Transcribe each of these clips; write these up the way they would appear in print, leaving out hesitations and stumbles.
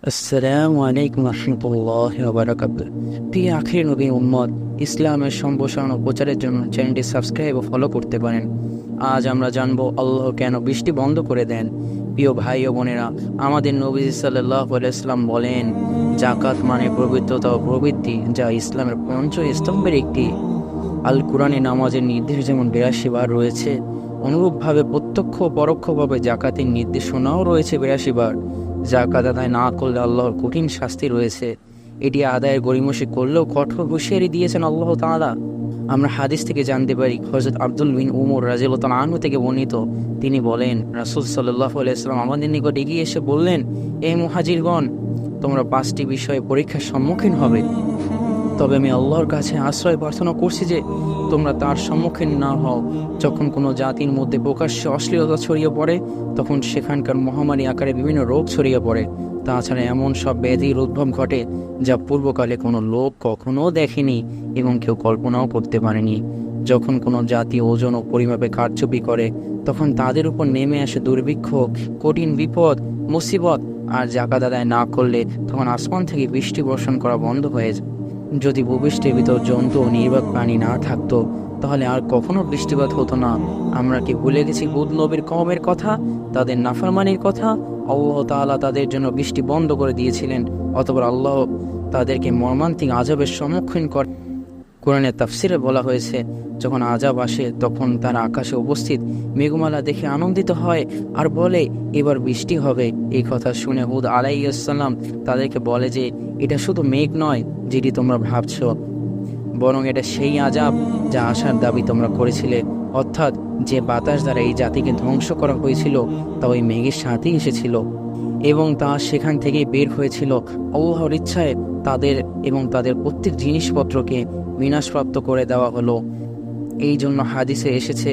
আসসালামু আলাইকুম রহমতুল্লাহি ওয়া বারাকাতুহু। প্রিয় আখির নবী উম্মত, ইসলামের সম্প্রসারণ ও প্রচারের জন্য চ্যানেলটি সাবস্ক্রাইব ও ফলো করতে পারেন। আজ আমরা জানব আল্লাহ কেন বৃষ্টি বন্ধ করে দেন। প্রিয় ভাই ও বোনেরা, আমাদের নবী সাল্লাল্লাহু আলাইহি ওয়াসাল্লাম বলেন, জাকাত মানে পবিত্রতা ও প্রবৃত্তি, যা ইসলামের পঞ্চস্তম্ভের একটি। আল কুরআনে নামাজের নির্দেশ যেমন 82 বার রয়েছে, অনুরূপভাবে প্রত্যক্ষ ও পরোক্ষভাবে জাকাতের নির্দেশনাও রয়েছে 82 বার। জাকাত আদায় না করলে আল্লাহর কঠিন শাস্তি রয়েছে। এটি আদায়ের গড়িমসি করলেও কঠোর হুঁশিয়ারি দিয়েছেন আল্লাহ তাআলা। আমরা হাদিস থেকে জানতে পারি, হযরত আব্দুল বিন উমর রাদিয়াল্লাহু তাআলা আনহু থেকে বর্ণিত, তিনি বলেন, রাসূল সাল্লাল্লাহু আলাইহি ওয়াসাল্লাম আমাদের নিকট এগিয়ে এসে বললেন, হে মুহাজিরগণ, তোমরা 5টি বিষয়ে পরীক্ষার সম্মুখীন হবে, তবে আমি আল্লাহর কাছে আশ্রয় প্রার্থনা করছি যে তোমরা তার সম্মুখীন না হও। যখন কোনো জাতির মধ্যে প্রকাশ্যে অশ্লীলতা ছড়িয়ে পড়ে, তখন সেখানকার মহামারী আকারে বিভিন্ন রোগ ছড়িয়ে পড়ে। তাছাড়া এমন সব ব্যাধির উদ্ভব ঘটে যা পূর্বকালে কোনো লোক কখনো দেখেনি এবং কেউ কল্পনাও করতে পারেনি। যখন কোনো জাতি ওজন ও পরিমাপে কারচুপি করে, তখন তাদের উপর নেমে আসে দুর্ভিক্ষ, কঠিন বিপদ, মুসিবত। আর জাকাত আদায় না করলে তখন আসমান থেকে বৃষ্টি বর্ষণ করা বন্ধ হয়ে যায়। যদি ভূপৃষ্ঠের ভিতর জন্তু ও নির্বাক প্রাণী না থাকতো, তাহলে আর কখনো বৃষ্টিপাত হতো না। আমরা কি ভুলে গেছি হুদ নবীর কওমের কথা, তাদের নাফরমানির কথা? আল্লাহ তাআলা তাদের জন্য বৃষ্টি বন্ধ করে দিয়েছিলেন, অতঃপর আল্লাহ তাদেরকে মর্মান্তিক আযাবের সম্মুখীন করে। কোরআনের তাফসিরে বলা হয়েছে, যখন আযাব আসে তখন তারা আকাশে উপস্থিত মেঘমালা দেখে আনন্দিত হয় আর বলে, এবার বৃষ্টি হবে। এই কথা শুনে হুদ আলাইহিস সালাম তাদেরকে বলে যে, এটা শুধু মেঘ নয় যেটি তোমরা ভাবছ, বরং এটা সেই আযাব যা আসার দাবি তোমরা করেছিলে। অর্থাৎ যে বাতাস দ্বারা এই জাতিকে ধ্বংস করা হয়েছিল তা ওই মেঘের সাথেই এসেছিল এবং তা সেখান থেকেই বের হয়েছিল। আল্লাহর ইচ্ছায় তাদের এবং তাদের প্রত্যেক জিনিসপত্রকে বিনাশপ্রাপ্ত করে দেওয়া হলো। এই জন্য হাদিসে এসেছে,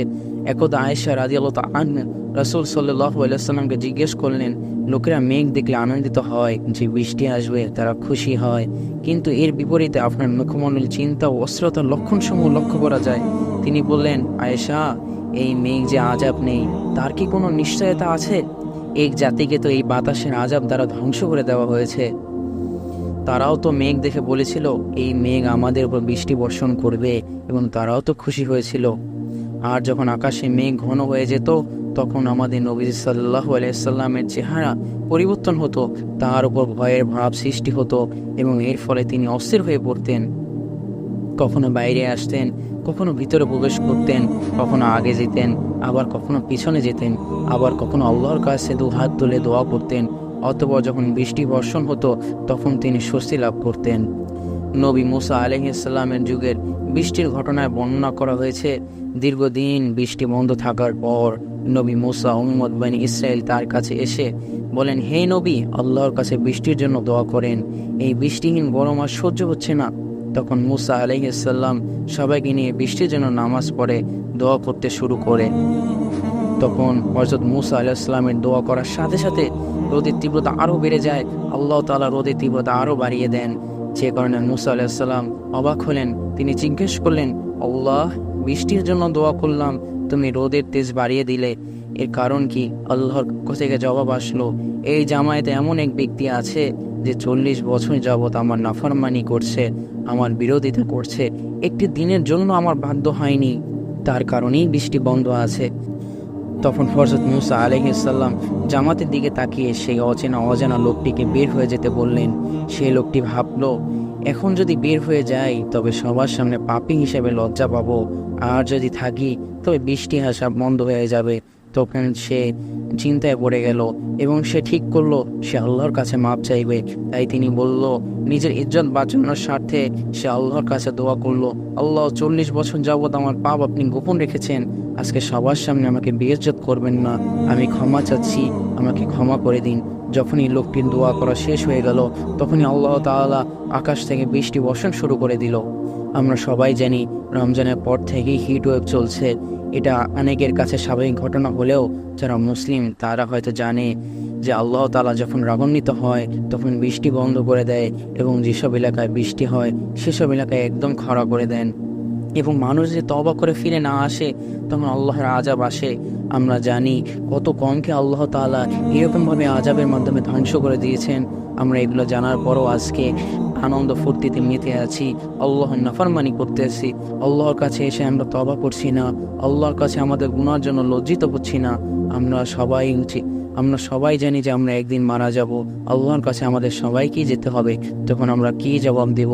একদা আয়েশা রাদিয়াল্লাহু তাআলা আনহা রাসূল সাল্লাল্লাহু আলাইহি ওয়াসাল্লামকে জিজ্ঞেস করলেন, লোকেরা মেঘ দেখলে আনন্দিত হয় যে বৃষ্টি আসবে, তারা খুশি হয়, কিন্তু এর বিপরীতে আপনার মুখমণ্ডল চিন্তা ও অস্থিরতার লক্ষণসমূহ লক্ষ্য করা যায়। তিনি বললেন, আয়েশা, এই মেঘ যে আযাব নেই, তার কি কোনো নিশ্চয়তা আছে? এক জাতিকে তো এই বাতাসের আযাব দ্বারা ধ্বংস করে দেওয়া হয়েছে। তারাও তো মেঘ দেখে বলেছিল, এই মেঘ আমাদের উপর বৃষ্টি বর্ষণ করবে, এবং তারাও তো খুশি হয়েছিল। আর যখন আকাশে মেঘ ঘন হয়ে যেত, তখন আমাদের নবী সাল্লাল্লাহু আলাইহি সাল্লামের চেহারা পরিবর্তন হতো, তার উপর ভয়ের ভাব সৃষ্টি হতো এবং এর ফলে তিনি অস্থির হয়ে পড়তেন। কখনো বাইরে আসতেন, কখনো ভিতরে প্রবেশ করতেন, কখনো আগে যেতেন, আবার কখনো পিছনে যেতেন, আবার কখনো আল্লাহর কাছে দু হাত তুলে দোয়া করতেন। অতঃপর যখন বৃষ্টি বর্ষণ হতো, তখন তিনি স্বস্তি লাভ করতেন। নবী মুসা আলাইহিস সালামের যুগের বৃষ্টির ঘটনায় বর্ণনা করা হয়েছে, দীর্ঘদিন বৃষ্টি বন্ধ থাকার পর নবী মুসা উম্মত বনি ইসরাইল তার কাছে এসে বলেন, হে নবী, আল্লাহর কাছে বৃষ্টির জন্য দোয়া করেন, এই বৃষ্টিহীন গরম আর সহ্য হচ্ছে না। তখন মুসা আলাইহিস সালাম সবাইকে নিয়ে বৃষ্টির জন্য নামাজ পড়ে দোয়া করতে শুরু করে। তখন হযরত মুসা আলাইহিস সালামের দোয়া করার সাথে সাথে রোদের তীব্রতা আরও বেড়ে যায়। আল্লাহ তাআলা রোদের তীব্রতা আরও বাড়িয়ে দেন, যে কারণে মুসা আলাইহিস সালাম অবাক হলেন। তিনি জিজ্ঞেস করলেন, আল্লাহ, বৃষ্টির জন্য দোয়া করলাম, তুমি রোদের তেজ বাড়িয়ে দিলে, এর কারণ কি? আল্লাহর থেকে জবাব আসলো, এই জামায়াতে এমন এক ব্যক্তি আছে যে 40 বছর যাবৎ আমার নাফরমানি করছে, আমার বিরোধিতা করছে, একটি দিনের জন্য আমার বাধ্য হয়নি, তার কারণেই বৃষ্টি বন্ধ আছে। তখন হযরত মুসা আলাইহিস সালাম জামাতের দিকে তাকিয়ে সেই অজানা লোকটিকে বের হয়ে যেতে বললেন। সেই লোকটি ভাবল, এখন যদি বের হয়ে যাই তবে সবার সামনে পাপী হিসেবে লজ্জা পাবো, আর যদি থাকি তবে বৃষ্টি আসা বন্ধ হয়ে যাবে। তখন সে চিন্তায় পড়ে গেল এবং সে ঠিক করলো সে আল্লাহর কাছে মাপ চাইবে। তাই তিনি বলল, নিজের ইজ্জত বাঁচানোর স্বার্থে সে আল্লাহর কাছে দোয়া করলো, আল্লাহ, 40 বছর যাবৎ আমার পাপ আপনি গোপন রেখেছেন, আজকে সবার সামনে আমাকে বেইজ্জত করবেন না, আমি ক্ষমা চাচ্ছি, আমাকে ক্ষমা করে দিন। যখনই লোকটির দোয়া করা শেষ হয়ে গেল, তখনই আল্লাহ তাআলা আকাশ থেকে বৃষ্টি বর্ষণ শুরু করে দিল। আমরা সবাই জানি, রমজানের পর থেকেই হিট ওয়েভ চলছে। এটা অনেকের কাছে স্বাভাবিক ঘটনা হলেও যারা মুসলিম তারা হয়তো জানে যে আল্লাহ তাআলা যখন রাগান্বিত হয় তখন বৃষ্টি বন্ধ করে দেয়, এবং যেসব এলাকায় বৃষ্টি হয় সেসব এলাকায় একদম খরা করে দেন, এবং মানুষ যে তওবা করে ফিরে না আসে তখন আল্লাহর আযাব আসে। আমরা জানি কত কমকে আল্লাহ তাআলা এরকমভাবে আযাবের মাধ্যমে ধ্বংস করে দিয়েছেন। আমরা এগুলো জানার পরও আজকে আনন্দ ফুর্তিতে মেতে আছি, আল্লাহর নাফরমানি করতেছি, আল্লাহর কাছে এসে আমরা তওবা করছি না, আল্লাহর কাছে আমাদের গুনার জন্য লজ্জিত হচ্ছি না। আমরা সবাই জানি যে আমরা একদিন মারা যাব, আল্লাহর কাছে আমাদের সবাইকেই যেতে হবে। তখন আমরা কি জবাব দেব?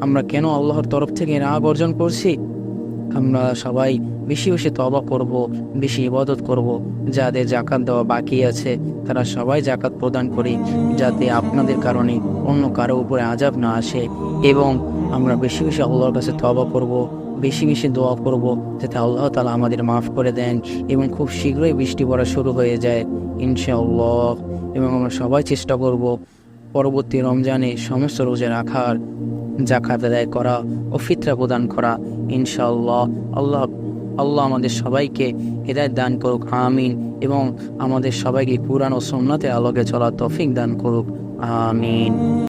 আমরা কেন আল্লাহর তরফ থেকে রাগ অর্জন করছি? আমরা সবাই বেশি বেশি তওবা করব, বেশি ইবাদত করব। যাদের জাকাত দেওয়া বাকি আছে তারা সবাই জাকাত প্রদান করি, যাতে আপনাদের কারণে অন্য কারো উপরে আযাব না আসে। এবং আমরা বেশি বেশি আল্লাহর কাছে তওবা করব, বেশি বেশি দোয়া করব, যাতে আল্লাহ তাআলা আমাদের মাফ করে দেন এবং খুব শীঘ্রই বৃষ্টি পড়া শুরু হয়ে যায় ইনশাআল্লাহ। এবং আমরা সবাই চেষ্টা করব পরবর্তী রমজানে সমস্ত রোজা রাখার, জাকাত আদায় করা ও ফিতরা প্রদান করা ইনশাআল্লাহ। আল্লাহ আমাদের সবাইকে হেদায়েত দান করুক, আমিন। এবং আমাদের সবাইকে কুরআন ও সুন্নাতের আলোকে চলার তৌফিক দান করুক, আমিন।